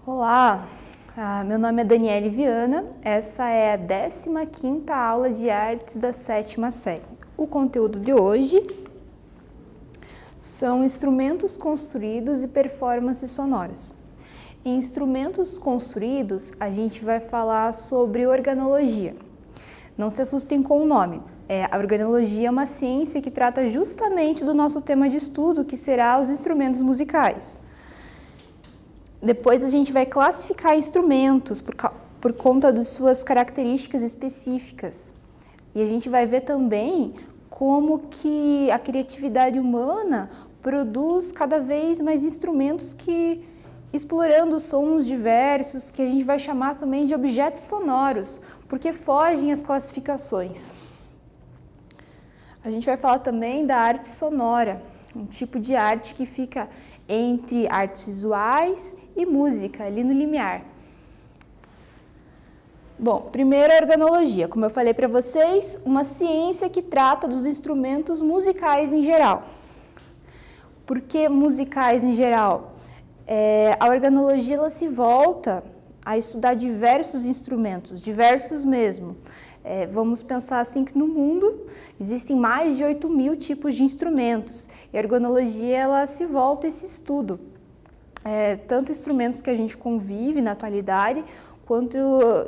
Olá, meu nome é Daniele Viana, essa é a 15ª aula de artes da 7ª série. O conteúdo de hoje são instrumentos construídos e performances sonoras. Em instrumentos construídos, a gente vai falar sobre organologia. Não se assustem com o nome. A organologia é uma ciência que trata justamente do nosso tema de estudo, que será os instrumentos musicais. Depois a gente vai classificar instrumentos por conta de suas características específicas. E a gente vai ver também como que a criatividade humana produz cada vez mais instrumentos que, explorando sons diversos, que a gente vai chamar também de objetos sonoros, porque fogem às classificações. A gente vai falar também da arte sonora, um tipo de arte que fica entre artes visuais e música, ali no limiar. Bom, primeiro a organologia, como eu falei para vocês, uma ciência que trata dos instrumentos musicais em geral. Por que musicais em geral? A organologia ela se volta a estudar diversos instrumentos, diversos mesmo. Vamos pensar assim que no mundo existem mais de 8.000 tipos de instrumentos e a organologia ela se volta a esse estudo. Tanto instrumentos que a gente convive na atualidade, quanto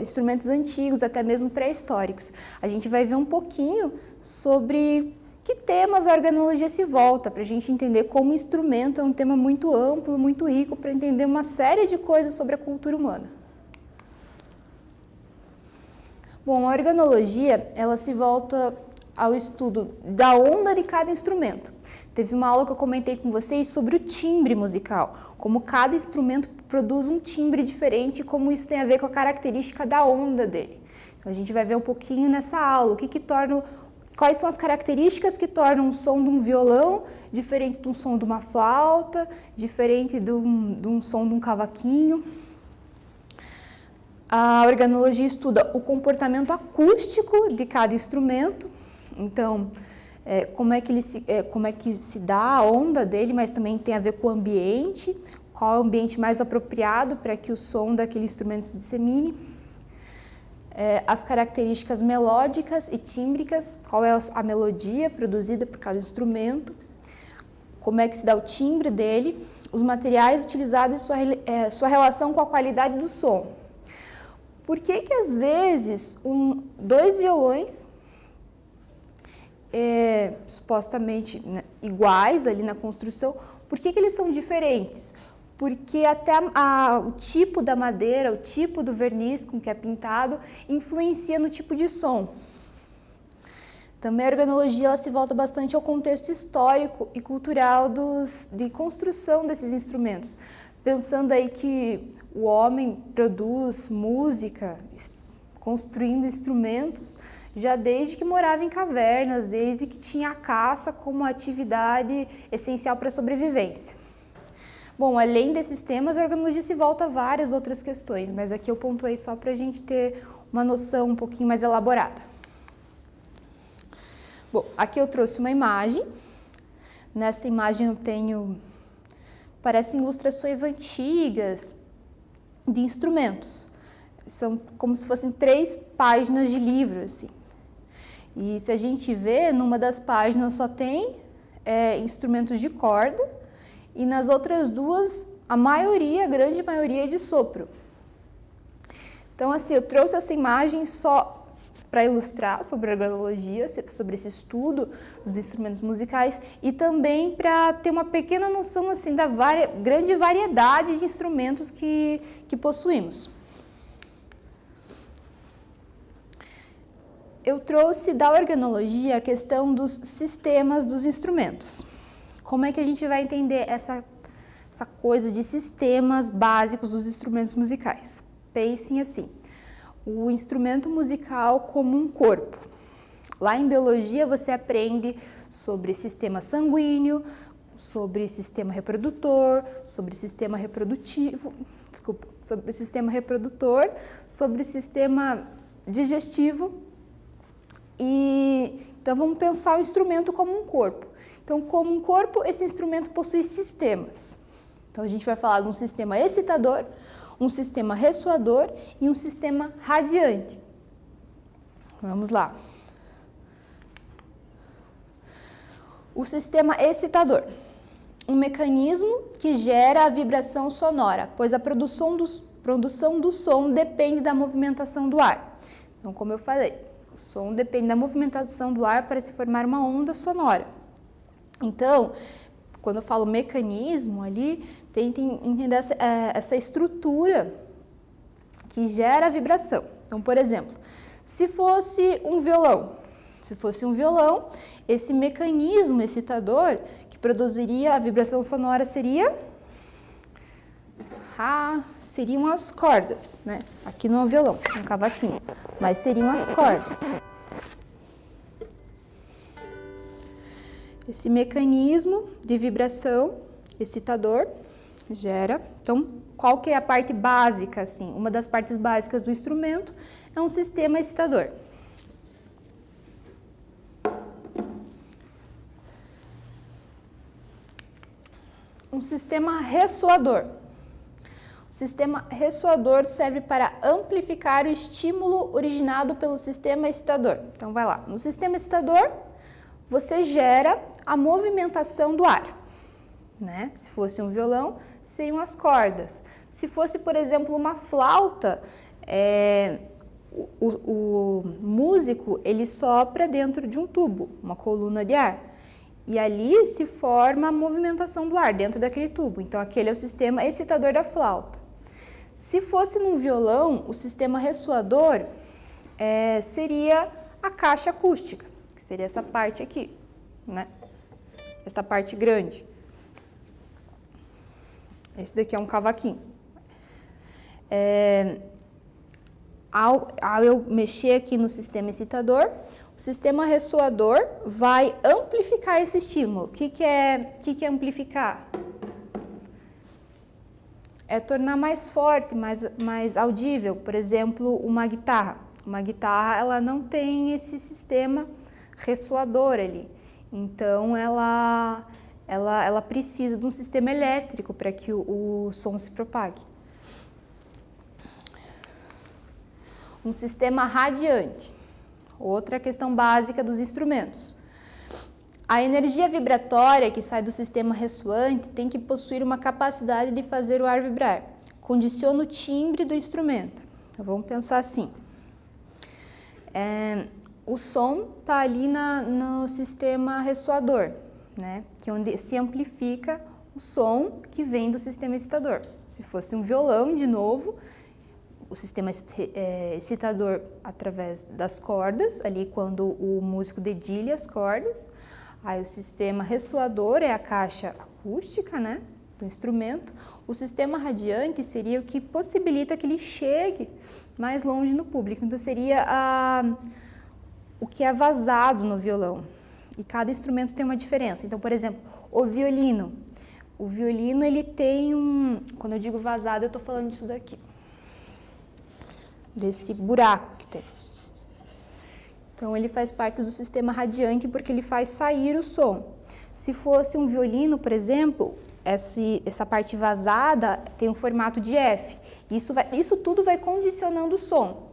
instrumentos antigos, até mesmo pré-históricos. A gente vai ver um pouquinho sobre que temas a organologia se volta, para a gente entender como o instrumento é um tema muito amplo, muito rico, para entender uma série de coisas sobre a cultura humana. Bom, a organologia, ela se volta ao estudo da onda de cada instrumento. Teve uma aula que eu comentei com vocês sobre o timbre musical, como cada instrumento produz um timbre diferente e como isso tem a ver com a característica da onda dele. Então, a gente vai ver um pouquinho nessa aula, quais são as características que tornam o som de um violão diferente de um som de uma flauta, diferente de um som de um cavaquinho. A organologia estuda o comportamento acústico de cada instrumento, então como é que se dá a onda dele, mas também tem a ver com o ambiente, qual é o ambiente mais apropriado para que o som daquele instrumento se dissemine. As características melódicas e tímbricas, qual é a melodia produzida por cada instrumento, como é que se dá o timbre dele, os materiais utilizados e sua relação com a qualidade do som. Por que às vezes dois violões supostamente iguais ali na construção, por que eles são diferentes? Porque até o tipo da madeira, o tipo do verniz com que é pintado, influencia no tipo de som. Também a organologia ela se volta bastante ao contexto histórico e cultural de construção desses instrumentos. Pensando aí que o homem produz música, construindo instrumentos, já desde que morava em cavernas, desde que tinha a caça como atividade essencial para a sobrevivência. Bom, além desses temas, a organologia se volta a várias outras questões, mas aqui eu pontuei só para a gente ter uma noção um pouquinho mais elaborada. Bom, aqui eu trouxe uma imagem. Nessa imagem parecem ilustrações antigas de instrumentos. São como se fossem 3 páginas de livro, assim. E se a gente vê, numa das páginas só tem instrumentos de corda e nas outras 2, a grande maioria é de sopro. Então, assim, eu trouxe essa imagem só para ilustrar sobre a organologia, sobre esse estudo dos instrumentos musicais e também para ter uma pequena noção assim da grande variedade de instrumentos que possuímos. Eu trouxe da organologia a questão dos sistemas dos instrumentos. Como é que a gente vai entender essa coisa de sistemas básicos dos instrumentos musicais? Pensem assim. O instrumento musical como um corpo. Lá em biologia você aprende sobre sistema sanguíneo, sobre sistema reprodutor, sobre sistema reprodutivo, sobre sistema reprodutor, sobre sistema digestivo e Então vamos pensar o instrumento como um corpo. Então, como um corpo, esse instrumento possui sistemas. Então a gente vai falar de um sistema excitador, um sistema ressoador e um sistema radiante. Vamos lá. O sistema excitador. Um mecanismo que gera a vibração sonora, pois a produção do som depende da movimentação do ar. Então, como eu falei, o som depende da movimentação do ar para se formar uma onda sonora. Então, quando eu falo mecanismo ali, tenta entender essa estrutura que gera a vibração. Então, por exemplo, se fosse um violão, esse mecanismo excitador que produziria a vibração sonora seriam as cordas, né? Aqui não é um violão, é um cavaquinho, mas seriam as cordas. Esse mecanismo de vibração excitador gera, então, qual que é a parte básica, assim? Uma das partes básicas do instrumento é um sistema excitador. Um sistema ressoador. O sistema ressoador serve para amplificar o estímulo originado pelo sistema excitador. Então, vai lá. No sistema excitador, você gera a movimentação do ar, né? Se fosse um violão, seriam as cordas. Se fosse, por exemplo, uma flauta, o músico, ele sopra dentro de um tubo, uma coluna de ar. E ali se forma a movimentação do ar dentro daquele tubo. Então, aquele é o sistema excitador da flauta. Se fosse num violão, o sistema ressoador seria a caixa acústica, que seria essa parte aqui, né? Essa parte grande. Esse daqui é um cavaquinho. Ao eu mexer aqui no sistema excitador, o sistema ressoador vai amplificar esse estímulo. O que é amplificar? É tornar mais forte, mais audível. Por exemplo, uma guitarra. Uma guitarra, ela não tem esse sistema ressoador ali. Então, ela precisa de um sistema elétrico para que o som se propague. Um sistema radiante. Outra questão básica dos instrumentos. A energia vibratória que sai do sistema ressoante tem que possuir uma capacidade de fazer o ar vibrar. Condiciona o timbre do instrumento. Então, vamos pensar assim. O som está ali no sistema ressoador, né? Que é onde se amplifica o som que vem do sistema excitador. Se fosse um violão, de novo, o sistema excitador através das cordas, ali quando o músico dedilha as cordas. Aí o sistema ressoador é a caixa acústica, né, do instrumento. O sistema radiante seria o que possibilita que ele chegue mais longe no público. Então seria o que é vazado no violão. E cada instrumento tem uma diferença. Então, por exemplo, o violino. O violino, ele tem quando eu digo vazado, eu estou falando disso daqui. Desse buraco que tem. Então, ele faz parte do sistema radiante porque ele faz sair o som. Se fosse um violino, por exemplo, essa parte vazada tem um formato de F. Isso tudo vai condicionando o som.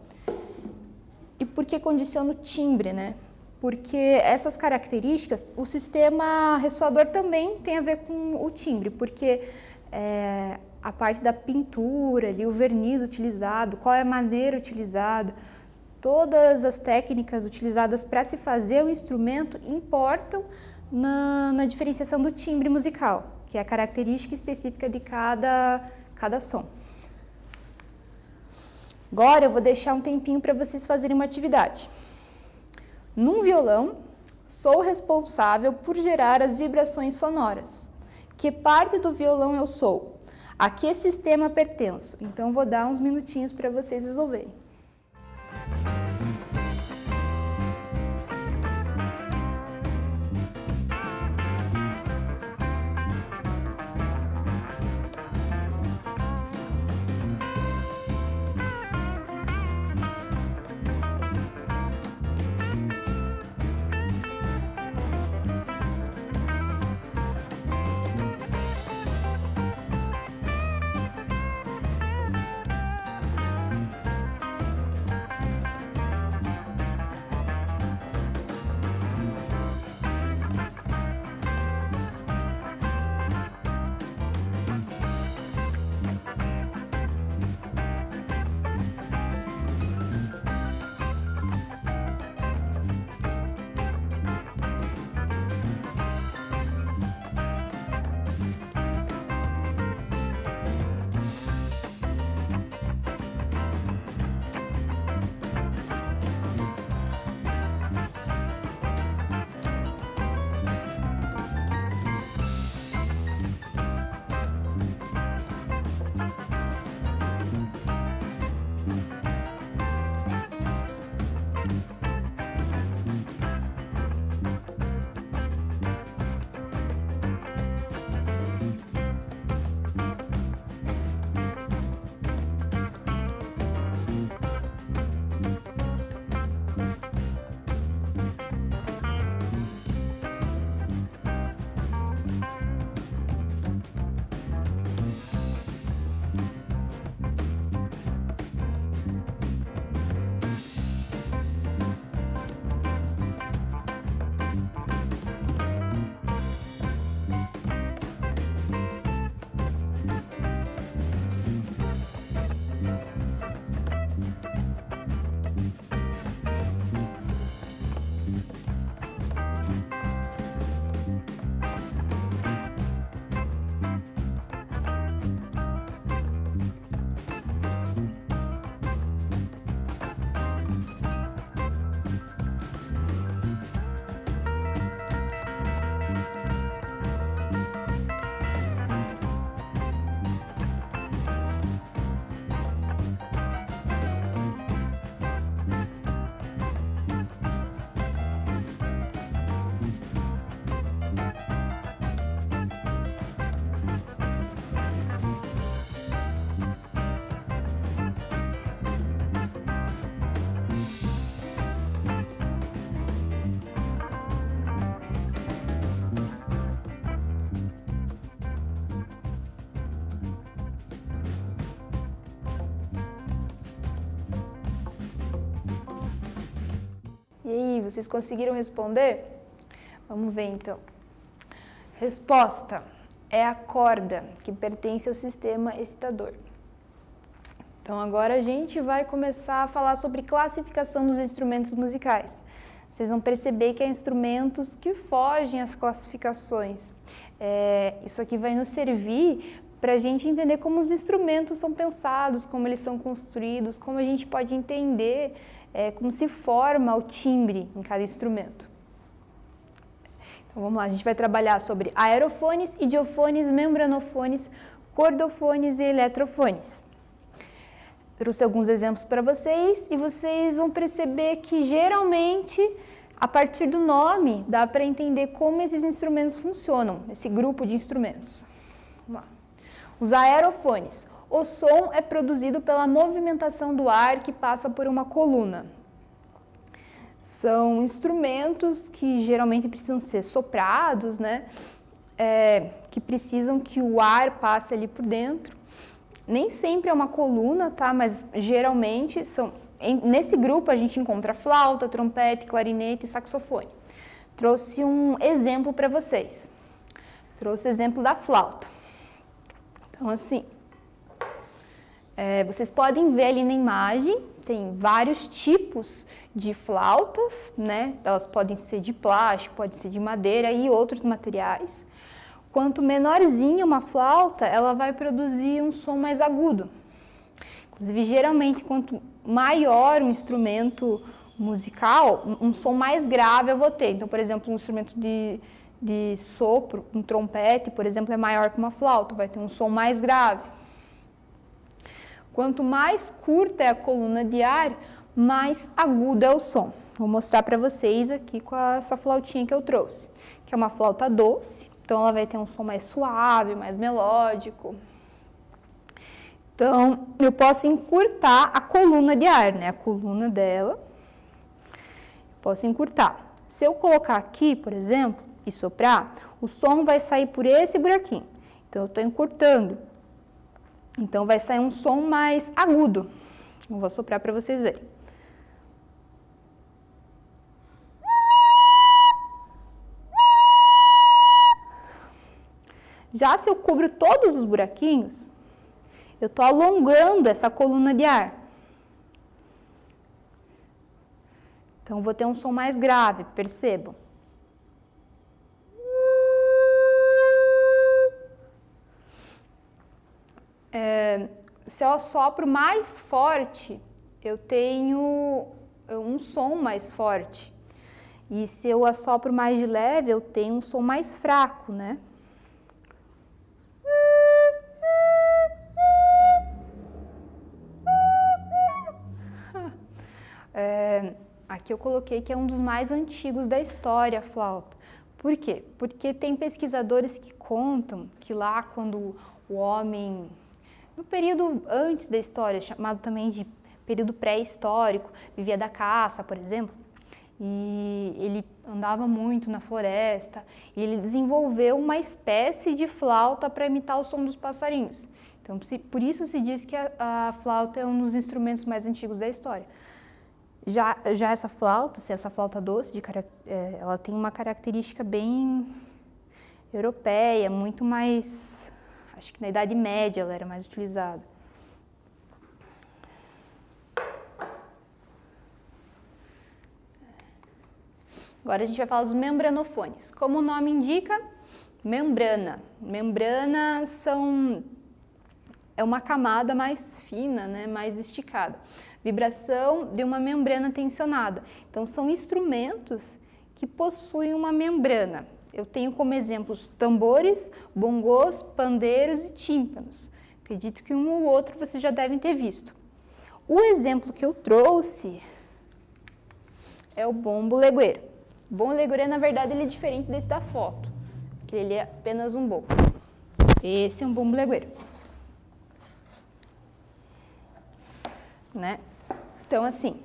E por que condiciona o timbre, né? Porque essas características, o sistema ressoador também tem a ver com o timbre, porque a parte da pintura, ali, o verniz utilizado, qual é a maneira utilizada, todas as técnicas utilizadas para se fazer o instrumento importam na diferenciação do timbre musical, que é a característica específica de cada som. Agora eu vou deixar um tempinho para vocês fazerem uma atividade. Num violão, sou responsável por gerar as vibrações sonoras. Que parte do violão eu sou? A que sistema pertenço? Então vou dar uns minutinhos para vocês resolverem. E aí, vocês conseguiram responder? Vamos ver então. Resposta é a corda, que pertence ao sistema excitador. Então agora a gente vai começar a falar sobre classificação dos instrumentos musicais. Vocês vão perceber que há instrumentos que fogem às classificações. Isso aqui vai nos servir para a gente entender como os instrumentos são pensados, como eles são construídos, como a gente pode entender como se forma o timbre em cada instrumento. Então vamos lá, a gente vai trabalhar sobre aerofones, idiofones, membranofones, cordofones e eletrofones. Trouxe alguns exemplos para vocês e vocês vão perceber que geralmente, a partir do nome, dá para entender como esses instrumentos funcionam, esse grupo de instrumentos. Vamos lá. Os aerofones. O som é produzido pela movimentação do ar que passa por uma coluna. São instrumentos que geralmente precisam ser soprados, né? Que precisam que o ar passe ali por dentro. Nem sempre é uma coluna, tá? Mas geralmente são... Nesse grupo a gente encontra flauta, trompete, clarinete e saxofone. Trouxe um exemplo para vocês. Trouxe o exemplo da flauta. Então assim, vocês podem ver ali na imagem, tem vários tipos de flautas, né? Elas podem ser de plástico, podem ser de madeira e outros materiais. Quanto menorzinha uma flauta, ela vai produzir um som mais agudo. Inclusive, geralmente, quanto maior um instrumento musical, um som mais grave eu vou ter. Então, por exemplo, um instrumento de sopro, um trompete, por exemplo, é maior que uma flauta, vai ter um som mais grave. Quanto mais curta é a coluna de ar, mais agudo é o som. Vou mostrar para vocês aqui com essa flautinha que eu trouxe, que é uma flauta doce. Então, ela vai ter um som mais suave, mais melódico. Então, eu posso encurtar a coluna de ar, né? A coluna dela. Posso encurtar. Se eu colocar aqui, por exemplo, e soprar, o som vai sair por esse buraquinho. Então, eu estou encurtando. Então, vai sair um som mais agudo. Eu vou soprar para vocês verem. Já se eu cubro todos os buraquinhos, eu estou alongando essa coluna de ar. Então, vou ter um som mais grave, percebam. Se eu assopro mais forte, eu tenho um som mais forte. E se eu assopro mais de leve, eu tenho um som mais fraco, né? Aqui eu coloquei que é um dos mais antigos da história, a flauta. Por quê? Porque tem pesquisadores que contam que lá quando o homem, no período antes da história, chamado também de período pré-histórico, vivia da caça, por exemplo, e ele andava muito na floresta, e ele desenvolveu uma espécie de flauta para imitar o som dos passarinhos. Então, por isso se diz que a flauta é um dos instrumentos mais antigos da história. Já essa flauta, essa flauta doce, ela tem uma característica bem europeia, muito mais, acho que na Idade Média ela era mais utilizada. Agora a gente vai falar dos membranofones. Como o nome indica, membrana. Membranas é uma camada mais fina, né, mais esticada. Vibração de uma membrana tensionada. Então, são instrumentos que possuem uma membrana. Eu tenho como exemplos tambores, bongos, pandeiros e tímpanos. Acredito que um ou outro vocês já devem ter visto. O exemplo que eu trouxe é o bombo legueiro. O bombo legueiro, na verdade, ele é diferente desse da foto, porque ele é apenas um bombo. Esse é um bombo legueiro. Né? Então, assim,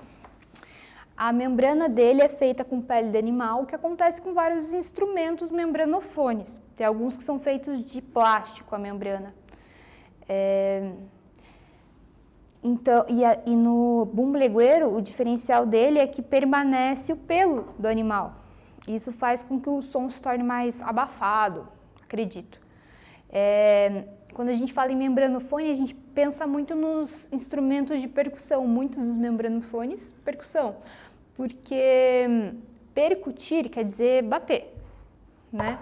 a membrana dele é feita com pele de animal, o que acontece com vários instrumentos membranofones. Tem alguns que são feitos de plástico, a membrana. Então, e no bumbo legueiro, o diferencial dele é que permanece o pelo do animal. Isso faz com que o som se torne mais abafado, acredito. Quando a gente fala em membranofone, a gente pensa muito nos instrumentos de percussão, muitos dos membranofones, percussão, porque percutir quer dizer bater, né?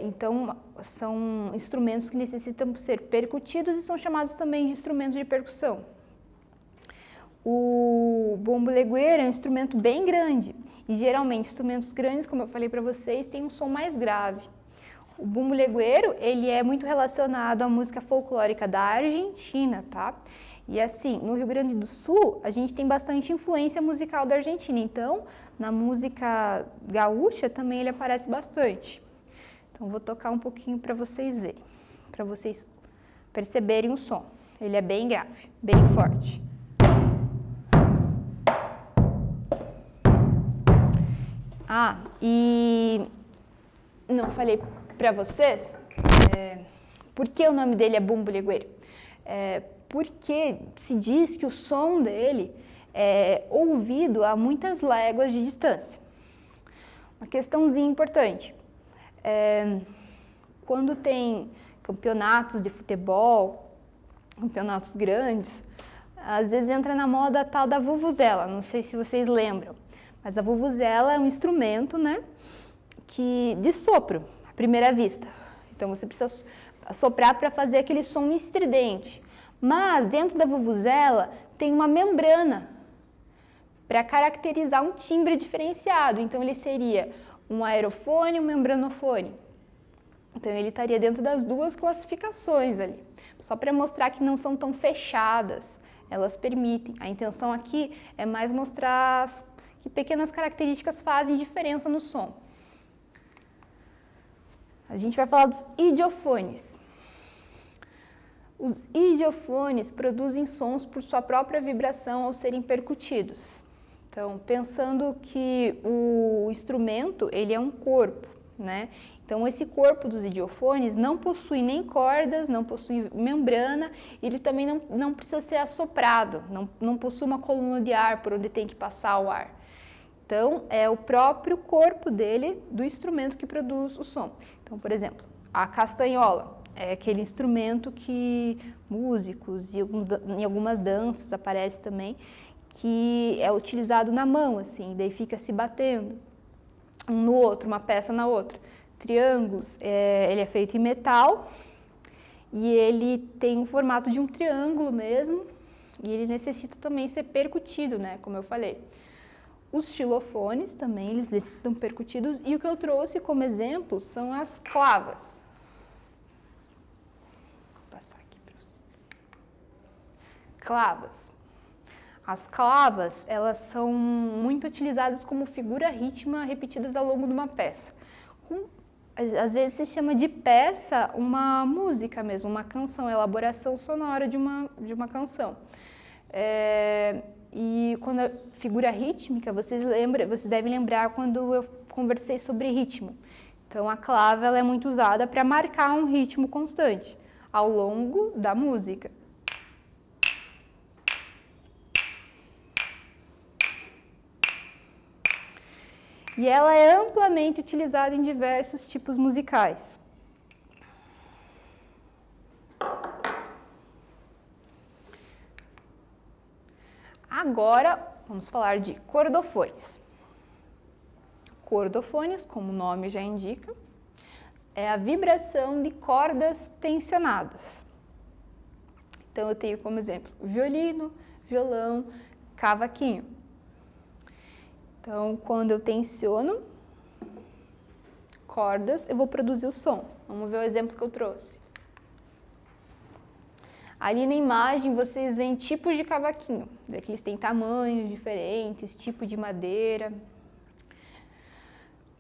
Então, são instrumentos que necessitam ser percutidos e são chamados também de instrumentos de percussão. O bombo legueiro é um instrumento bem grande e geralmente instrumentos grandes, como eu falei para vocês, têm um som mais grave. O bumbo legueiro, ele é muito relacionado à música folclórica da Argentina, tá? E assim, no Rio Grande do Sul, a gente tem bastante influência musical da Argentina, então na música gaúcha também ele aparece bastante. Então vou tocar um pouquinho para vocês verem, para vocês perceberem o som. Ele é bem grave, bem forte. E não falei para vocês por que o nome dele é bumbo legueiro. Porque se diz que o som dele é ouvido a muitas léguas de distância. Uma questãozinha importante, quando tem campeonatos de futebol, campeonatos grandes, às vezes entra na moda a tal da vuvuzela, não sei se vocês lembram, mas a vuvuzela é um instrumento, né, de sopro, à primeira vista. Então você precisa soprar para fazer aquele som estridente. Mas dentro da vuvuzela tem uma membrana para caracterizar um timbre diferenciado. Então ele seria um aerofone e um membranofone. Então ele estaria dentro das duas classificações ali. Só para mostrar que não são tão fechadas, elas permitem. A intenção aqui é mais mostrar que pequenas características fazem diferença no som. A gente vai falar dos idiofones. Os idiofones produzem sons por sua própria vibração ao serem percutidos. Então, pensando que o instrumento, ele é um corpo, né? Então, esse corpo dos idiofones não possui nem cordas, não possui membrana, ele também não precisa ser assoprado, não possui uma coluna de ar por onde tem que passar o ar. Então, é o próprio corpo dele, do instrumento, que produz o som. Então, por exemplo, a castanhola é aquele instrumento que músicos e em algumas danças aparece também, que é utilizado na mão, assim, daí fica se batendo um no outro, uma peça na outra. Triângulos, ele é feito em metal e ele tem o formato de um triângulo mesmo e ele necessita também ser percutido, né, como eu falei. Os xilofones também, eles necessitam percutidos e o que eu trouxe como exemplo são as clavas. Vou passar aqui para vocês. Clavas. As clavas, elas são muito utilizadas como figura rítmica repetidas ao longo de uma peça. Às vezes se chama de peça uma música mesmo, uma canção, a elaboração sonora de uma canção. E quando a figura rítmica, vocês devem lembrar quando eu conversei sobre ritmo. Então a clava ela é muito usada para marcar um ritmo constante ao longo da música. E ela é amplamente utilizada em diversos tipos musicais. Agora, vamos falar de cordofones. Cordofones, como o nome já indica, é a vibração de cordas tensionadas. Então, eu tenho como exemplo violino, violão, cavaquinho. Então, quando eu tensiono cordas, eu vou produzir o som. Vamos ver o exemplo que eu trouxe. Ali na imagem vocês veem tipos de cavaquinho, que eles têm tamanhos diferentes, tipo de madeira.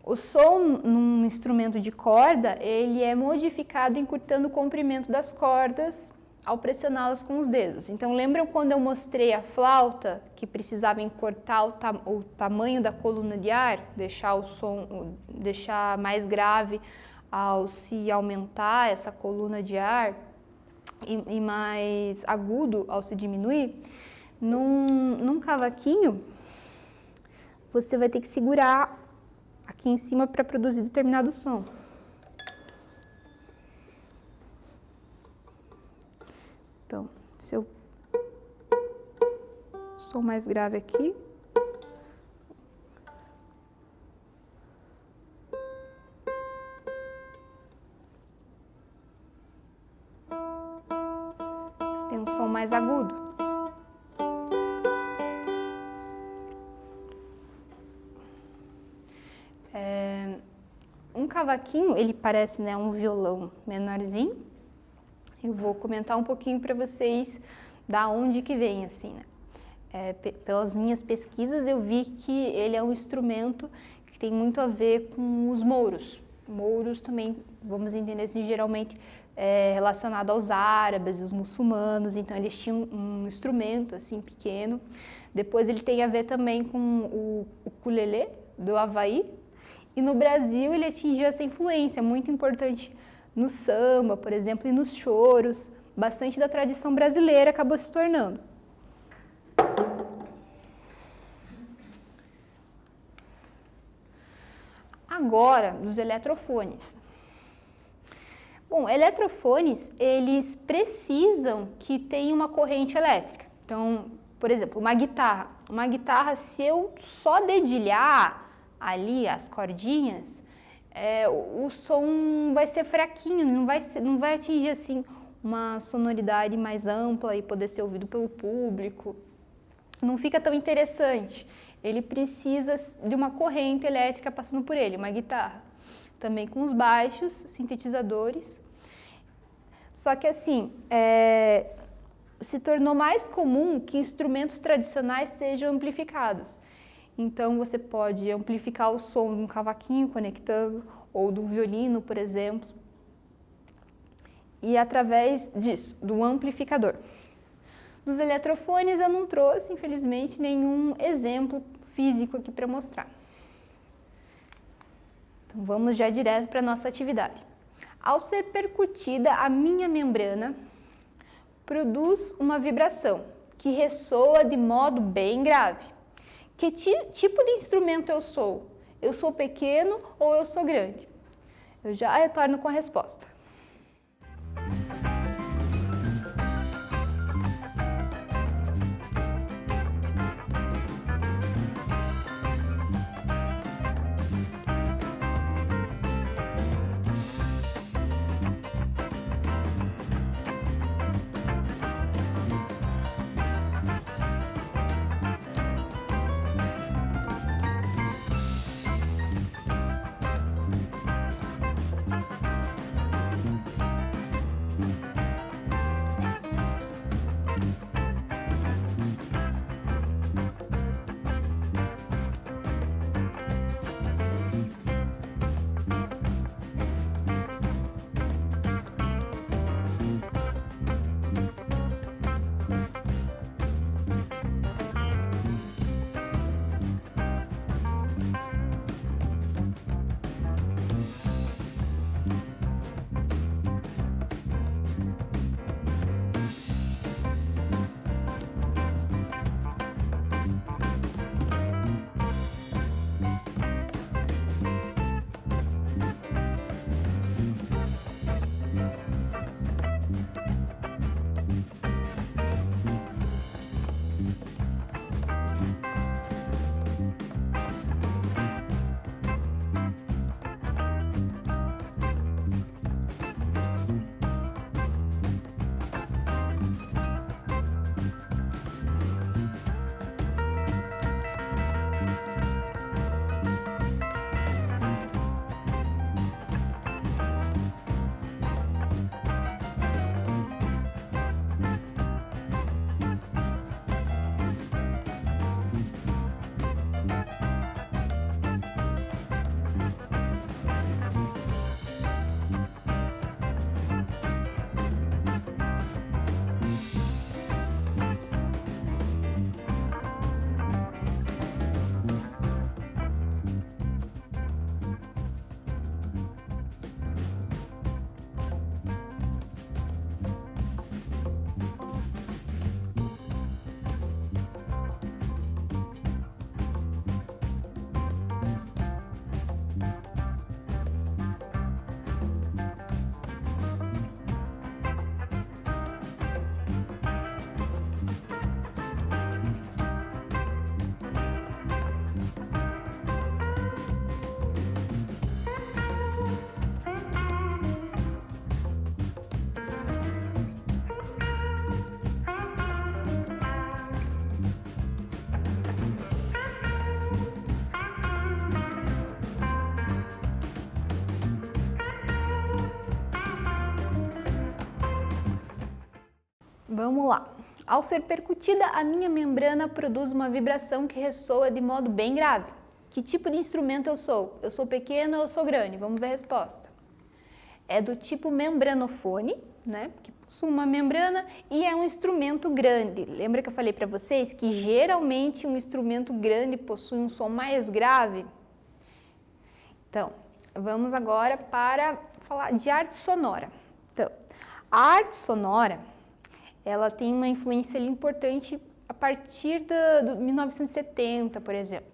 O som num instrumento de corda, ele é modificado encurtando o comprimento das cordas ao pressioná-las com os dedos. Então lembram quando eu mostrei a flauta, que precisava encurtar o tamanho da coluna de ar, deixar o som, deixar mais grave ao se aumentar essa coluna de ar? e mais agudo ao se diminuir, num cavaquinho, você vai ter que segurar aqui em cima para produzir determinado som. Então, se eu som mais grave aqui, você tem um som mais agudo. Um cavaquinho, ele parece, né, um violão menorzinho. Eu vou comentar um pouquinho para vocês da onde que vem, assim, né? Pelas minhas pesquisas eu vi que ele é um instrumento que tem muito a ver com os mouros. Mouros também, vamos entender assim, geralmente relacionado aos árabes e os muçulmanos, então eles tinham um instrumento assim pequeno. Depois ele tem a ver também com o ukulele do Havaí, e no Brasil ele atingiu essa influência muito importante no samba, por exemplo, e nos choros. Bastante da tradição brasileira acabou se tornando. Agora, dos eletrofones. Bom, eletrofones, eles precisam que tenha uma corrente elétrica. Então, por exemplo, uma guitarra, se eu só dedilhar ali as cordinhas, o som vai ser fraquinho, não vai atingir assim uma sonoridade mais ampla e poder ser ouvido pelo público. Não fica tão interessante. Ele precisa de uma corrente elétrica passando por ele, uma guitarra. Também com os baixos, sintetizadores. Só que assim, se tornou mais comum que instrumentos tradicionais sejam amplificados. Então você pode amplificar o som de um cavaquinho conectando, ou do violino, por exemplo. E através disso, do amplificador. Dos eletrofones eu não trouxe, infelizmente, nenhum exemplo físico aqui para mostrar. Então vamos já direto para a nossa atividade. Ao ser percutida, a minha membrana produz uma vibração que ressoa de modo bem grave. Que tipo de instrumento eu sou? Eu sou pequeno ou eu sou grande? Eu já retorno com a resposta. Vamos lá. Ao ser percutida, a minha membrana produz uma vibração que ressoa de modo bem grave. Que tipo de instrumento eu sou? Eu sou pequeno ou eu sou grande? Vamos ver a resposta. É do tipo membranofone, né? Que possui uma membrana e é um instrumento grande. Lembra que eu falei para vocês que geralmente um instrumento grande possui um som mais grave? Então, vamos agora para falar de arte sonora. Então, a arte sonora, ela tem uma influência ali importante a partir de 1970, por exemplo.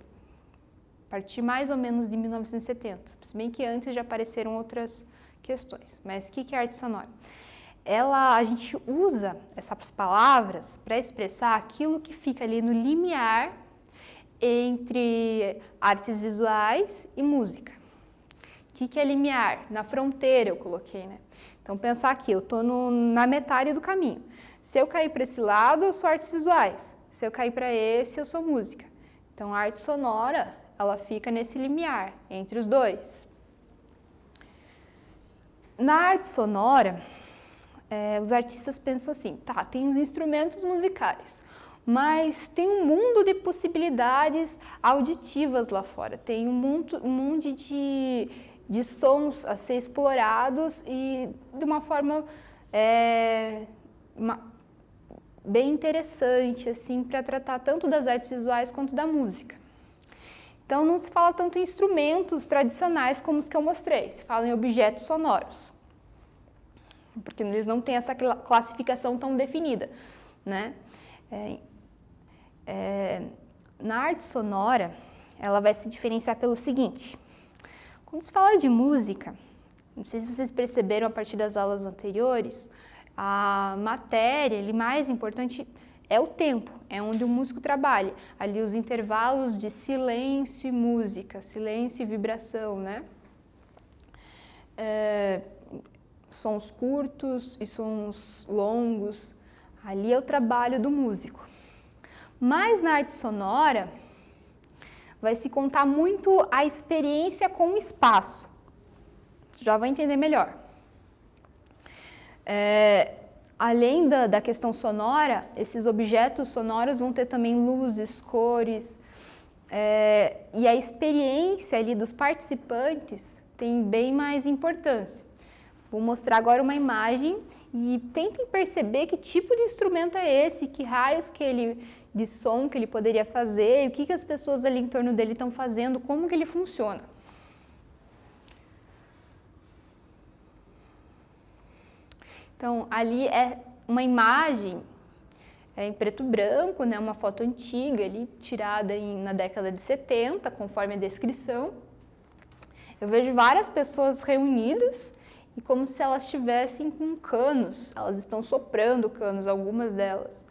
A partir mais ou menos de 1970. Se bem que antes já apareceram outras questões. Mas o que é arte sonora? A gente usa essas palavras para expressar aquilo que fica ali no limiar entre artes visuais e música. O que é limiar? Na fronteira eu coloquei, né? Então, pensar aqui, eu estou na metade do caminho. Se eu cair para esse lado, eu sou artes visuais. Se eu cair para esse, eu sou música. Então, a arte sonora, ela fica nesse limiar, entre os dois. Na arte sonora, os artistas pensam assim, tá, tem os instrumentos musicais, mas tem um mundo de possibilidades auditivas lá fora. Tem um mundo de sons a ser explorados e de uma forma bem interessante, assim, para tratar tanto das artes visuais quanto da música. Então, não se fala tanto em instrumentos tradicionais como os que eu mostrei, se fala em objetos sonoros, porque eles não têm essa classificação tão definida, né? Na arte sonora, ela vai se diferenciar pelo seguinte: quando se fala de música, não sei se vocês perceberam a partir das aulas anteriores, a matéria ali mais importante é o tempo, é onde o músico trabalha. Ali os intervalos de silêncio e música, silêncio e vibração, né? Sons curtos e sons longos, ali é o trabalho do músico. Mas na arte sonora, vai se contar muito a experiência com o espaço. Você já vai entender melhor. Além da questão sonora, esses objetos sonoros vão ter também luzes, cores, e a experiência ali dos participantes tem bem mais importância. Vou mostrar agora uma imagem e tentem perceber que tipo de instrumento é esse, que raios de som que ele poderia fazer, e o que as pessoas ali em torno dele estão fazendo, como que ele funciona. Então, ali é uma imagem em preto e branco, né, uma foto antiga, ali, tirada na década de 70, conforme a descrição. Eu vejo várias pessoas reunidas e como se elas estivessem com canos, elas estão soprando canos, algumas delas.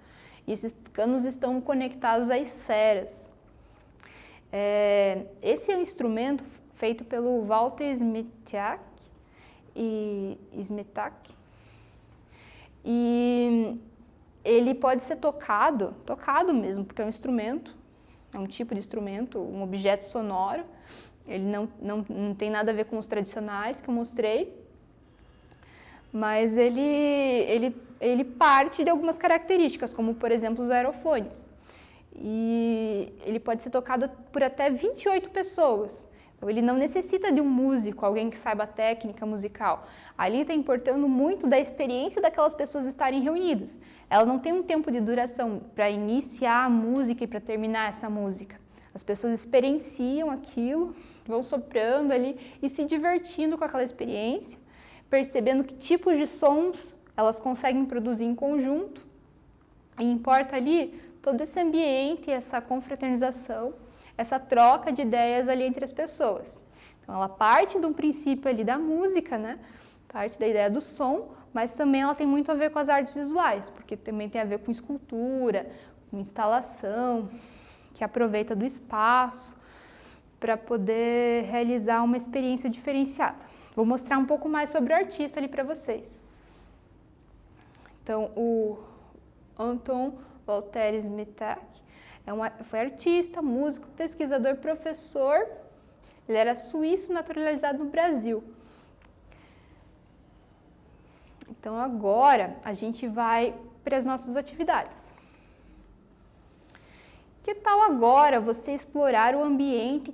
E esses canos estão conectados a esferas. Esse é um instrumento feito pelo Walter Smetak e ele pode ser tocado mesmo, porque é um instrumento, é um tipo de instrumento, um objeto sonoro. Ele não tem nada a ver com os tradicionais que eu mostrei, mas ele parte de algumas características, como por exemplo os aerofones. E ele pode ser tocado por até 28 pessoas. Então ele não necessita de um músico, alguém que saiba a técnica musical. Ali está importando muito da experiência daquelas pessoas estarem reunidas. Ela não tem um tempo de duração para iniciar a música e para terminar essa música. As pessoas experienciam aquilo, vão soprando ali e se divertindo com aquela experiência, percebendo que tipos de sons elas conseguem produzir em conjunto. E importa ali todo esse ambiente, essa confraternização, essa troca de ideias ali entre as pessoas. Então ela parte de um princípio ali da música, né? Parte da ideia do som, mas também ela tem muito a ver com as artes visuais, porque também tem a ver com escultura, com instalação, que aproveita do espaço para poder realizar uma experiência diferenciada. Vou mostrar um pouco mais sobre o artista ali para vocês. Então, o Anton Walter Smetak foi artista, músico, pesquisador, professor. Ele era suíço naturalizado no Brasil. Então, agora a gente vai para as nossas atividades. Que tal agora você explorar o ambiente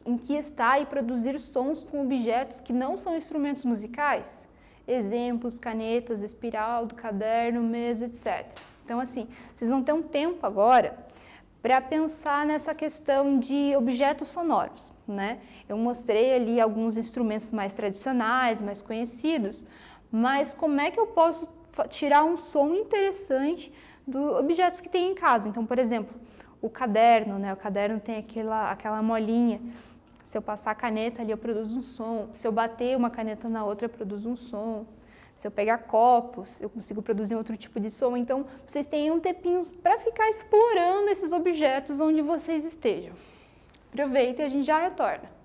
em que está e produzir sons com objetos que não são instrumentos musicais? Exemplos, canetas, espiral do caderno, mesa, etc. Então, assim, vocês vão ter um tempo agora para pensar nessa questão de objetos sonoros, né? Eu mostrei ali alguns instrumentos mais tradicionais, mais conhecidos, mas como é que eu posso tirar um som interessante dos objetos que tem em casa? Então, por exemplo, o caderno, né? O caderno tem aquela molinha. Se eu passar a caneta ali, eu produzo um som. Se eu bater uma caneta na outra, eu produzo um som. Se eu pegar copos, eu consigo produzir outro tipo de som. Então, vocês têm um tempinho para ficar explorando esses objetos onde vocês estejam. Aproveita e a gente já retorna.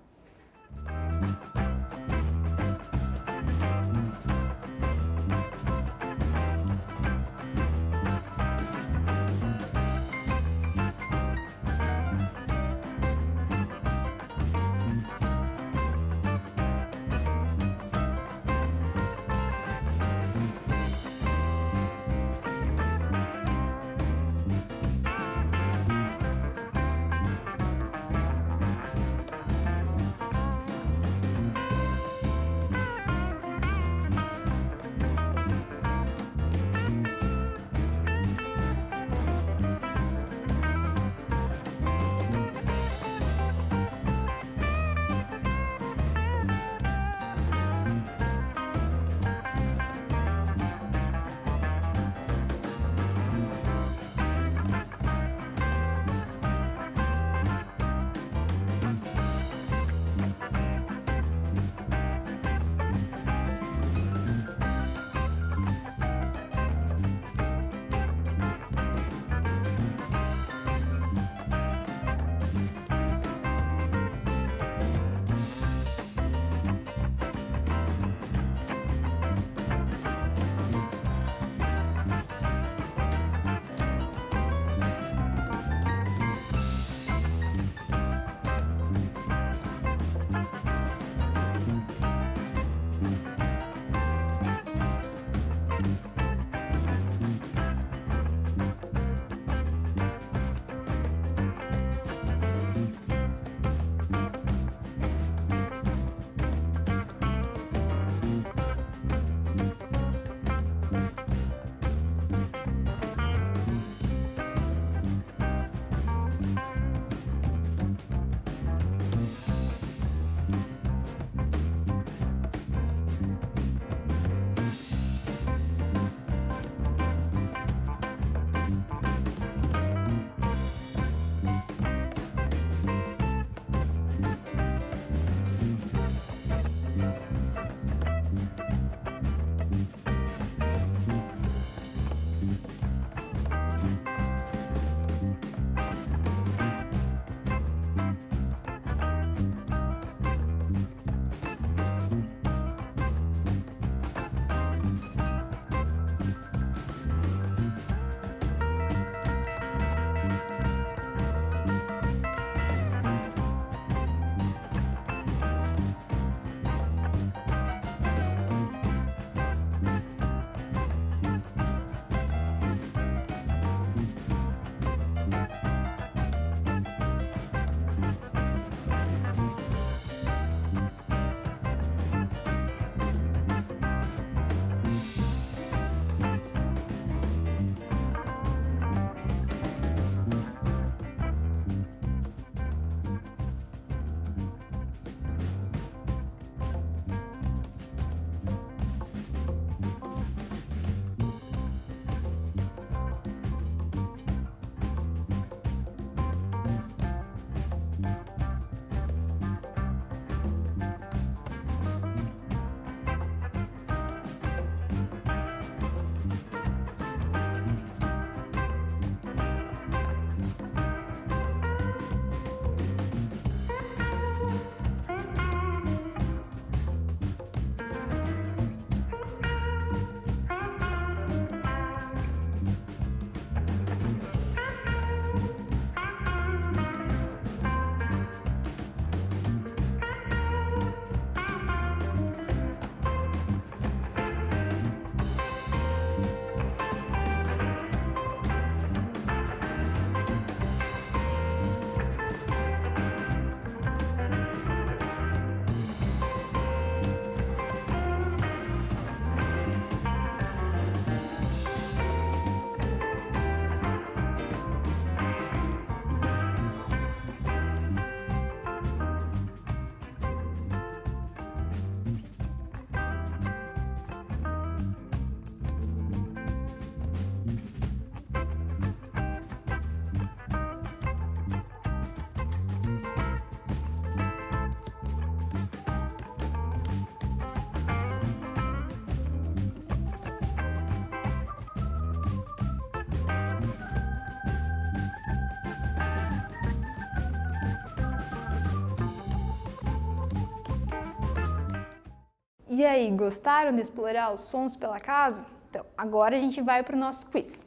e aí, gostaram de explorar os sons pela casa? Então, agora a gente vai para o nosso quiz.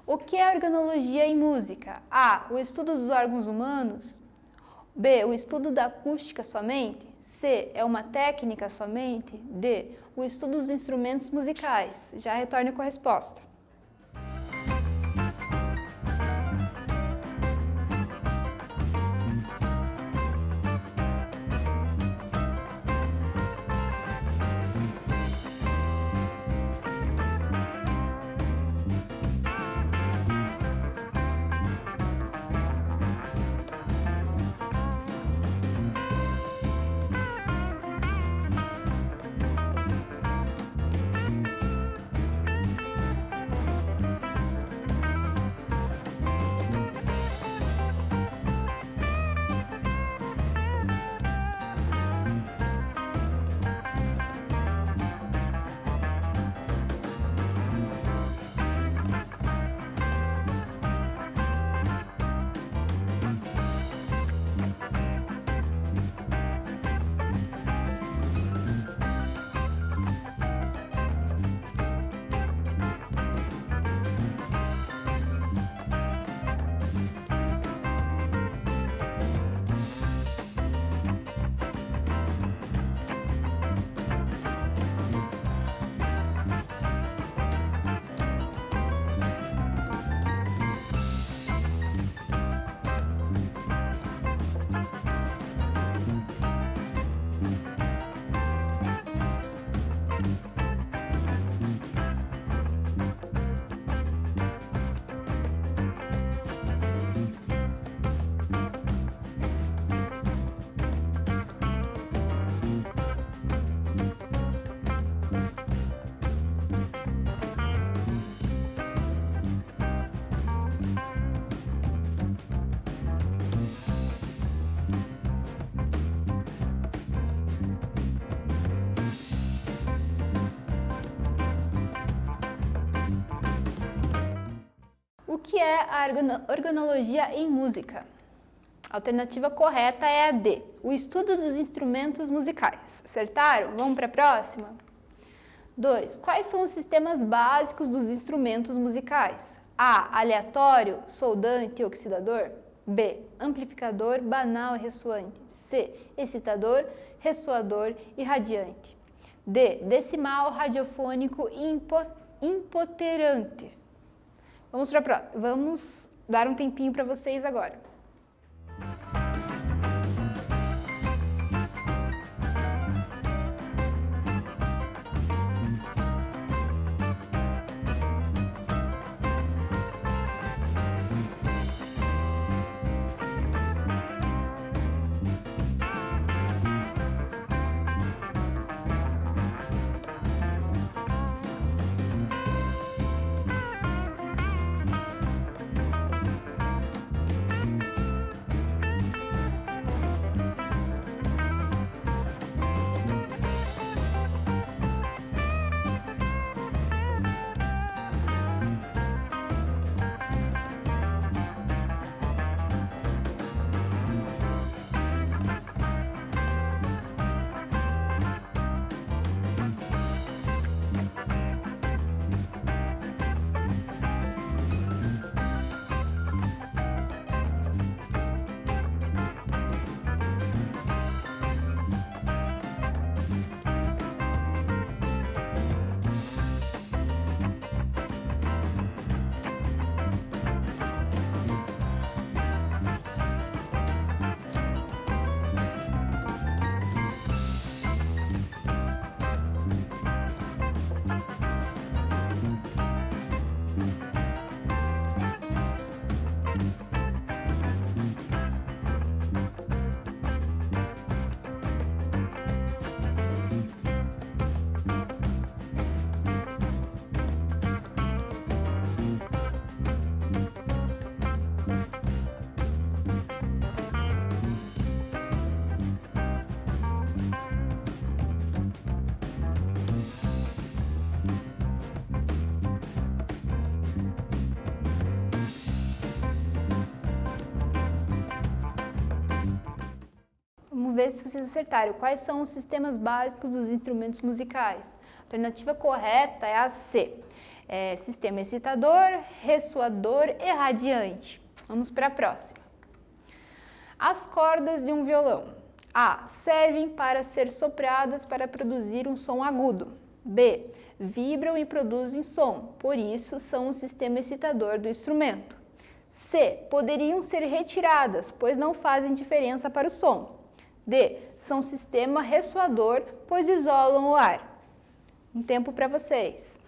O que é organologia em música? A. O estudo dos órgãos humanos. B. O estudo da acústica somente. C. É uma técnica somente. D. O estudo dos instrumentos musicais. Já retorne com a resposta. O que é a organologia em música? A alternativa correta é a D, o estudo dos instrumentos musicais. Acertaram? Vamos para a próxima? 2. Quais são os sistemas básicos dos instrumentos musicais? A. Aleatório, soldante e oxidador. B. Amplificador, banal e ressoante. C. Excitador, ressoador e radiante. D. Decimal, radiofônico e impoterante. Vamos dar um tempinho para vocês agora. Vamos ver se vocês acertaram. Quais são os sistemas básicos dos instrumentos musicais? A alternativa correta é a C. Sistema excitador, ressoador e radiante. Vamos para a próxima. As cordas de um violão. A. Servem para ser sopradas para produzir um som agudo. B. Vibram e produzem som, por isso são o sistema excitador do instrumento. C. Poderiam ser retiradas, pois não fazem diferença para o som. D. São sistema ressoador, pois isolam o ar. Um tempo para vocês.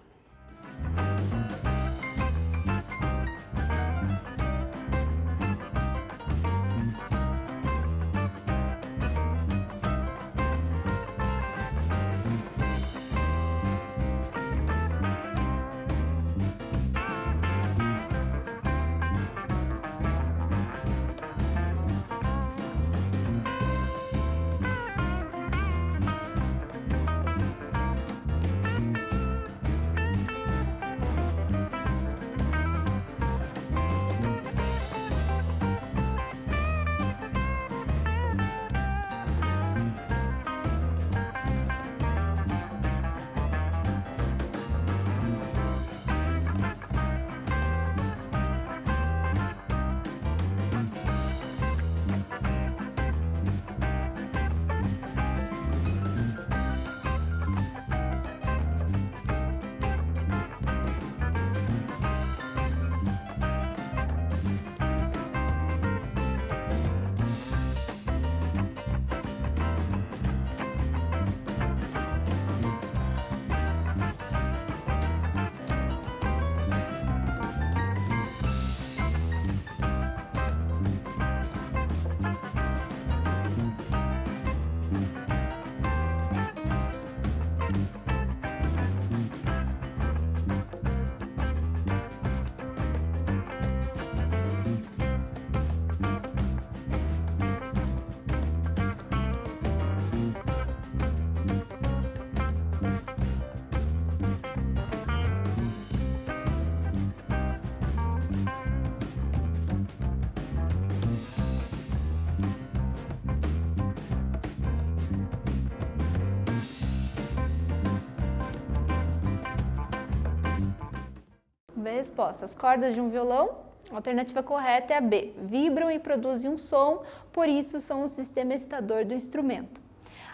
Resposta. As cordas de um violão, a alternativa correta é a B. Vibram e produzem um som, por isso são o sistema excitador do instrumento.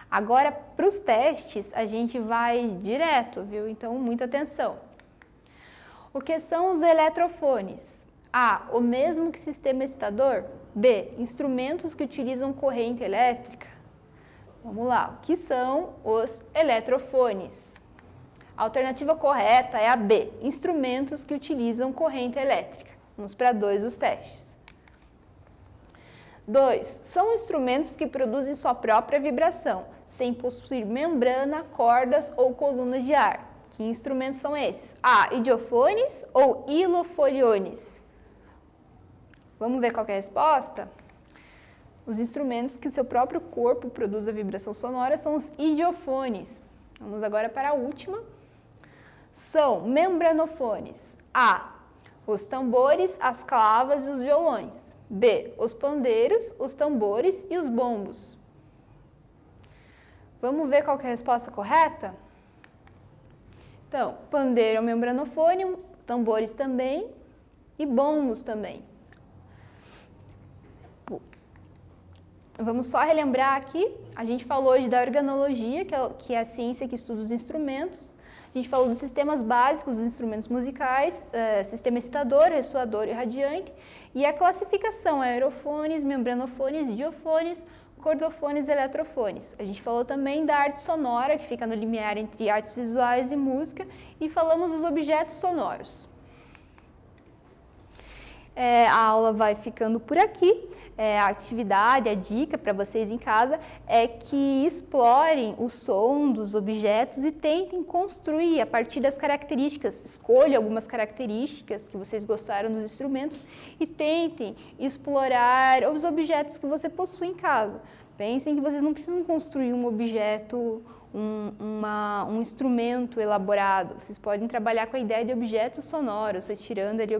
Agora, para os testes, a gente vai direto, viu? Então, muita atenção. O que são os eletrofones? A. O mesmo que sistema excitador? B. Instrumentos que utilizam corrente elétrica? Vamos lá. O que são os eletrofones? A alternativa correta é a B, instrumentos que utilizam corrente elétrica. Vamos para 2 dos testes. 2. São instrumentos que produzem sua própria vibração, sem possuir membrana, cordas ou colunas de ar. Que instrumentos são esses? A. Idiofones ou ilofoliones? Vamos ver qual é a resposta? Os instrumentos que o seu próprio corpo produz a vibração sonora são os idiofones. Vamos agora para a última. São membranofones. A. Os tambores, as clavas e os violões. B. Os pandeiros, os tambores e os bombos. Vamos ver qual que é a resposta correta? Então, pandeiro é um membranofone, tambores também e bombos também. Vamos só relembrar aqui, a gente falou hoje da organologia, que é a ciência que estuda os instrumentos. A gente falou dos sistemas básicos dos instrumentos musicais, sistema excitador, ressoador e radiante, e a classificação, aerofones, membranofones, diofones, cordofones e eletrofones. A gente falou também da arte sonora, que fica no limiar entre artes visuais e música, e falamos dos objetos sonoros. A aula vai ficando por aqui. A atividade, a dica para vocês em casa é que explorem o som dos objetos e tentem construir a partir das características. Escolham algumas características que vocês gostaram dos instrumentos e tentem explorar os objetos que você possui em casa. Pensem que vocês não precisam construir um objeto, um instrumento elaborado. Vocês podem trabalhar com a ideia de objetos sonoros, retirando ali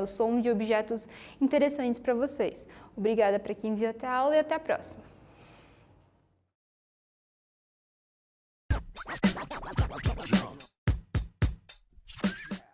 o som de objetos interessantes para vocês. Obrigada para quem viu até a aula e até a próxima.